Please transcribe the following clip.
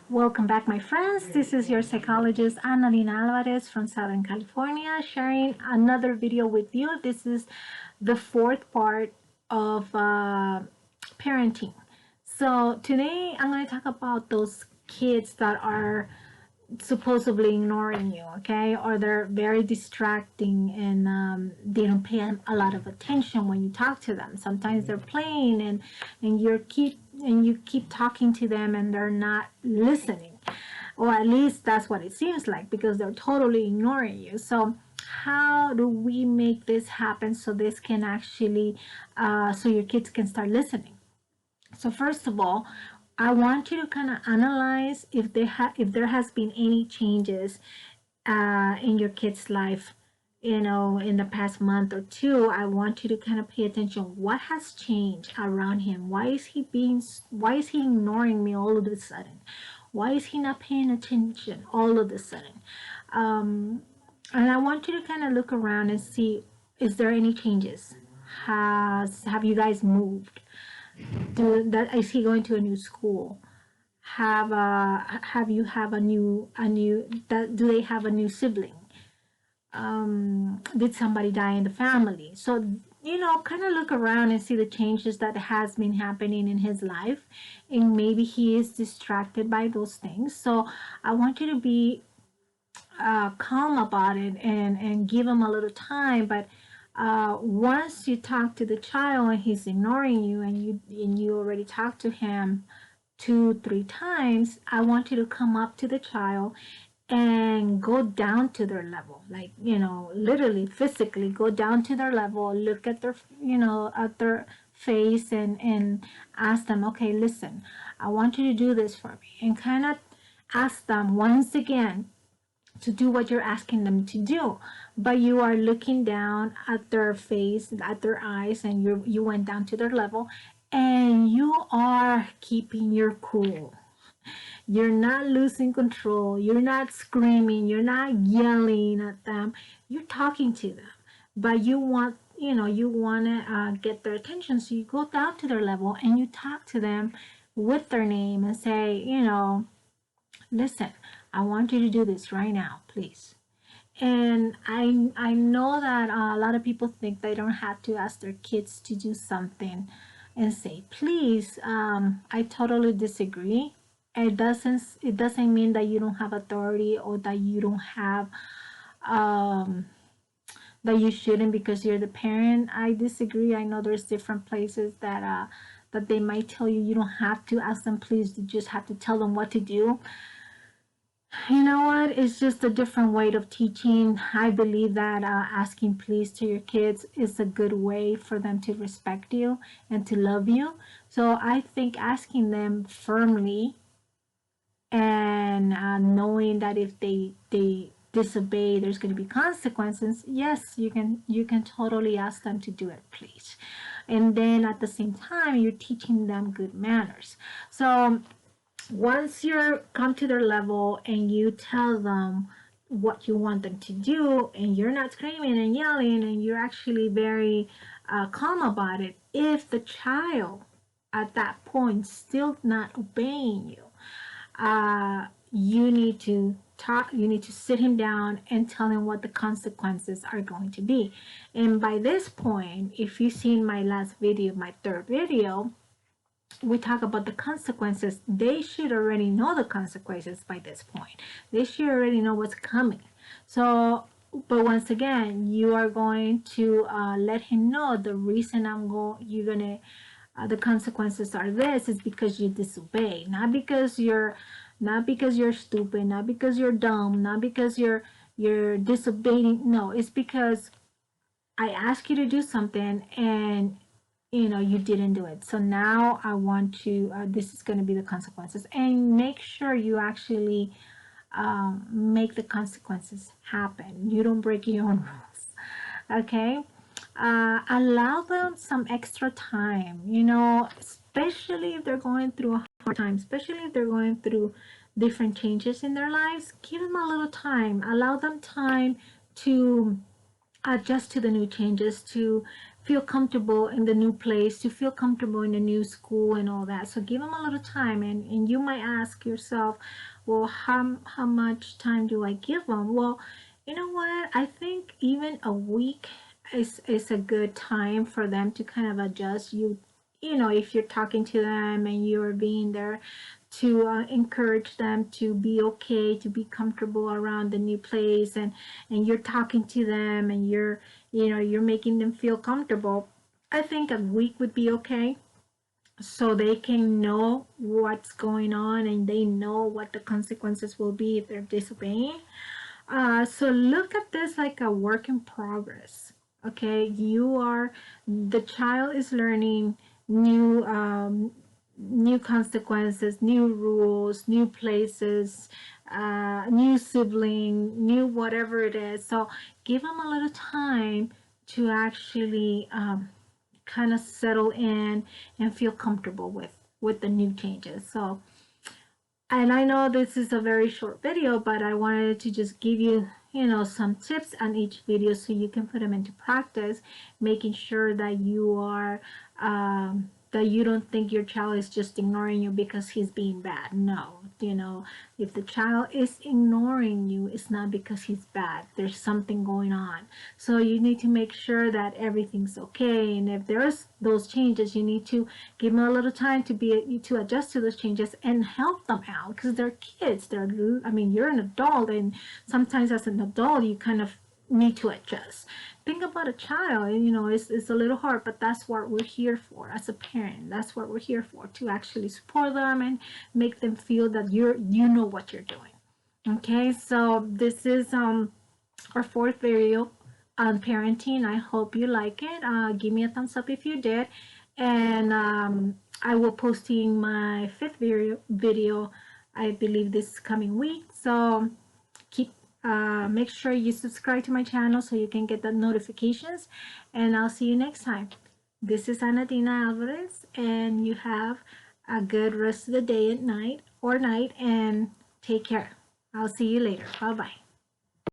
Welcome back, my friends. This is your psychologist, Annalena Alvarez from Southern California, sharing another video with you. This is the fourth part of parenting. So today I'm going to talk about those kids that are supposedly ignoring you, okay, or they're very distracting and they don't pay a lot of attention when you talk to them. Sometimes they're playing and you keep talking to them and they're not listening, or at least that's what it seems like, because they're totally ignoring you. So how do we make this happen so this can actually so your kids can start listening? So first of all, I want you to kind of analyze if there has been any changes in your kid's life, in the past month or two. I want you to kind of pay attention. What has changed around him? Why is he ignoring me all of a sudden? Why is he not paying attention all of a sudden? And I want you to kind of look around and see, is there any changes? Have you guys moved? Is he going to a new school? Do they have a new sibling? Did somebody die in the family? So kind of look around and see the changes that has been happening in his life, and maybe he is distracted by those things. So I want you to be calm about it and give him a little time. But once you talk to the child and he's ignoring you, and you already talked to him 2-3 times, I want you to come up to the child and go down to their level, like literally physically go down to their level, look at their face, and ask them, okay, listen, I want you to do this for me, and kind of ask them once again to do what you're asking them to do. But you are looking down at their face, at their eyes, and you went down to their level, and you are keeping your cool. You're not losing control. You're not screaming. You're not yelling at them. You're talking to them, but you want to get their attention. So you go down to their level and you talk to them with their name and say, listen, I want you to do this right now, please. And I know that a lot of people think they don't have to ask their kids to do something and say please. I totally disagree. It doesn't mean that you don't have authority, or that you don't have that you shouldn't because you're the parent. I disagree. I know there's different places that they might tell you don't have to ask them please, you just have to tell them what to do. You know what? It's just a different way of teaching. I believe that asking please to your kids is a good way for them to respect you and to love you. So I think asking them firmly and knowing that if they disobey, there's going to be consequences. Yes, you can totally ask them to do it, please. And then at the same time, you're teaching them good manners. So once you come to their level and you tell them what you want them to do, and you're not screaming and yelling, and you're actually very calm about it, if the child at that point still not obeying you, you need to sit him down and tell him what the consequences are going to be. And by this point, if you've seen my last video, my third video, we talk about the consequences. They should already know the consequences by this point. They should already know what's coming. So, but once again, you are going to let him know the reason the consequences are this is because you disobey, not because you're stupid, not because you're dumb, not because you're disobeying. No, it's because I asked you to do something and you didn't do it. So now I want to, this is going to be the consequences, and make sure you actually make the consequences happen. You don't break your own rules. Okay. Allow them some extra time, especially if they're going through a hard time, especially if they're going through different changes in their lives. Give them a little time. Allow them time to adjust to the new changes, to feel comfortable in the new place, to feel comfortable in the new school and all that. So give them a little time, and you might ask yourself, well, how much time do I give them? Well, you know what? I think even a week is a good time for them to kind of adjust. You know, if you're talking to them and you're being there to encourage them to be okay, to be comfortable around the new place, and you're talking to them and you're, you know, you're making them feel comfortable. I think a week would be okay, so they can know what's going on and they know what the consequences will be if they're disobeying. So look at this like a work in progress. Okay, the child is learning new new consequences, new rules, new places, new sibling, new whatever it is. So give them a little time to actually kind of settle in and feel comfortable with the new changes. So, and I know this is a very short video, but I wanted to just give you, you know, some tips on each video so you can put them into practice, making sure that you are that you don't think your child is just ignoring you because he's being bad. No, you know, if the child is ignoring you, it's not because he's bad. There's something going on. So you need to make sure that everything's okay. And if there's those changes, you need to give them a little time to adjust to those changes and help them out, because they're kids. I mean, you're an adult, and sometimes as an adult, you kind of need to adjust. Think about a child, you know, it's a little hard, but that's what we're here for as a parent. That's what we're here for, to actually support them and make them feel that you know what you're doing. Okay, so this is our fourth video on parenting. I hope you like it. Give me a thumbs up if you did, and I will posting my fifth video, I believe, this coming week. So keep make sure you subscribe to my channel so you can get the notifications, and I'll see you next time. This is Anadina Alvarez, and you have a good rest of the day and night, and take care. I'll see you later. Bye bye.